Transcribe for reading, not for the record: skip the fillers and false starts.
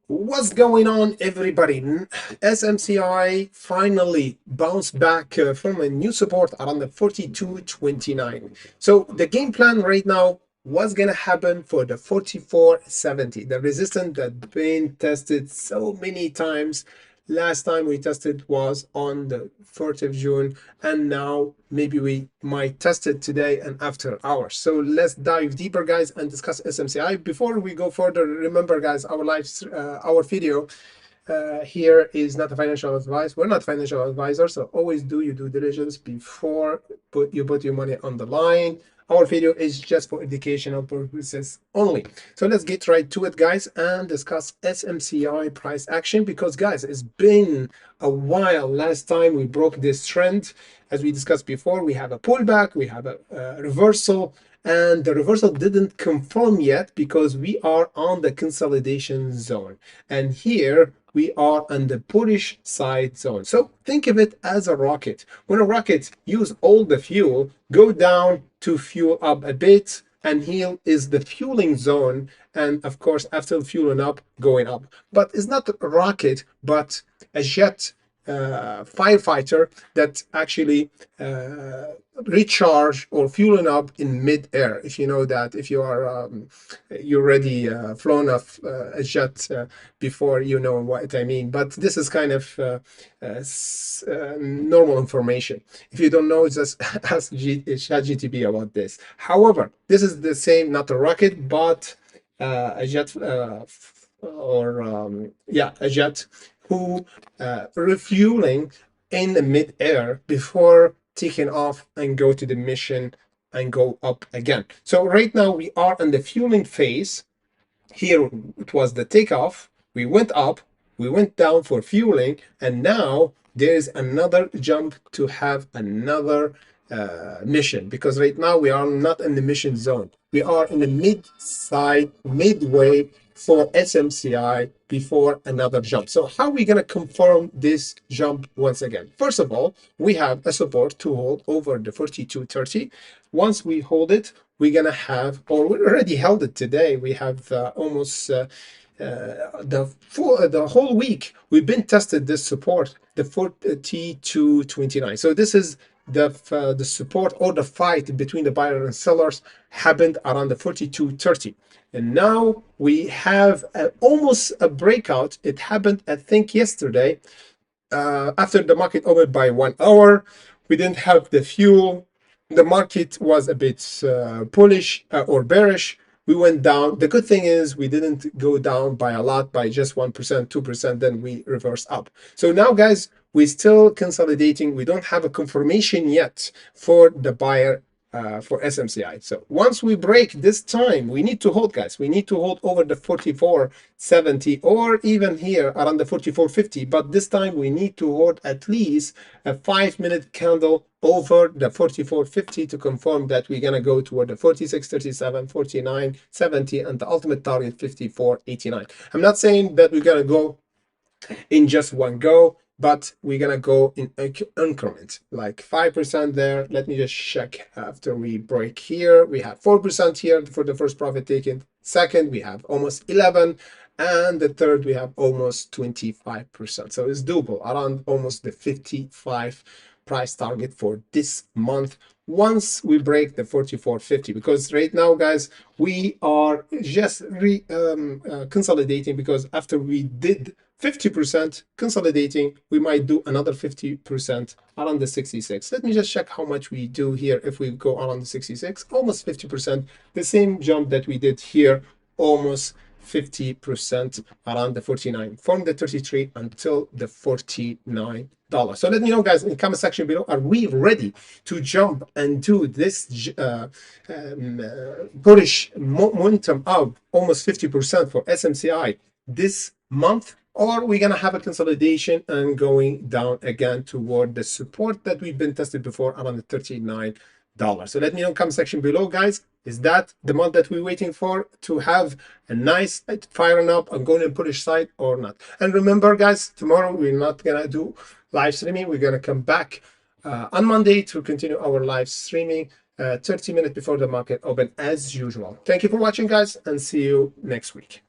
What's going on, everybody? SMCI finally bounced back from a new support around the 42.29. So the game plan right now, what's gonna happen for the 44.70, the resistance that been tested so many times. Last time we tested was on the 4th of June, and now maybe we might test it today and after hours. So let's dive deeper, guys, and discuss SMCI. Before we go further, remember, guys, our video here is not a financial advice. We're not financial advisors, so always do your due diligence before you put your money on the line. Our video is just for educational purposes only. So let's get right to it, guys, and discuss SMCI price action, because, guys, it's been a while. Last time we broke this trend, as we discussed before, we have a pullback, we have a reversal, and the reversal didn't confirm yet because we are on the consolidation zone. And here we are on the bullish side zone. So think of it as a rocket. When a rocket use all the fuel, go down to fuel up a bit, and here is the fueling zone. And of course, after fueling up, going up. But it's not a rocket, but a jet firefighter that actually recharge or fueling up in mid-air. If you know that, if you are you already flown off a jet before, you know what I mean. But this is kind of normal information. If you don't know, just ask ChatGPT about this. However, this is the same, not a rocket, but a jet a jet who refueling in the mid-air before taking off and go to the mission and go up again. So right now we are in the fueling phase. Here it was the takeoff. We went up, we went down for fueling, and now there's another jump to have another mission, because right now we are not in the mission zone. We are in the midway for SMCI before another jump. So how are we going to confirm this jump once again? First of all, we have a support to hold over the 42.30. Once we hold it, we're going to have, or we already held it today, we have almost the whole week we've been tested this support, the 42.29. So this is the support or the fight between the buyer and sellers happened around the 42.30. And now we have almost a breakout. It happened, I think, yesterday after the market opened by 1 hour. We didn't have the fuel. The market was a bit bullish or bearish. We went down. The good thing is we didn't go down by a lot, by just 1%, 2%, then we reversed up. So now, guys, we're still consolidating. We don't have a confirmation yet for the buyer for SMCI. So once we break this time, we need to hold, guys. We need to hold over the 44.70 or even here around the 44.50. But this time we need to hold at least a 5-minute candle over the 44.50 to confirm that we're going to go toward the 46.37, 49.70, and the ultimate target 54.89. I'm not saying that we're going to go in just one go, but we're gonna go in increment, like 5% there. Let me just check. After we break here, we have 4% here for the first profit taken. Second, we have almost 11, and the third we have almost 25%. So it's doable, around almost the 55 price target for this month once we break the 44.50. Because right now, guys, we are just consolidating, because after we did 50% consolidating, we might do another 50% around the 66. Let me just check how much we do here. If we go around the 66, almost 50%, the same jump that we did here, almost 50% around the 49, from the 33 until the $49. So let me know, guys, in the comment section below, are we ready to jump and do this bullish momentum up almost 50% for SMCI this month? Or are we going to have a consolidation and going down again toward the support that we've been tested before around the $39? So let me know in the comment section below, guys. Is that the month that we're waiting for to have a nice firing up and going in bullish side or not? And remember, guys, tomorrow we're not going to do live streaming. We're going to come back on Monday to continue our live streaming 30 minutes before the market open as usual. Thank you for watching, guys, and see you next week.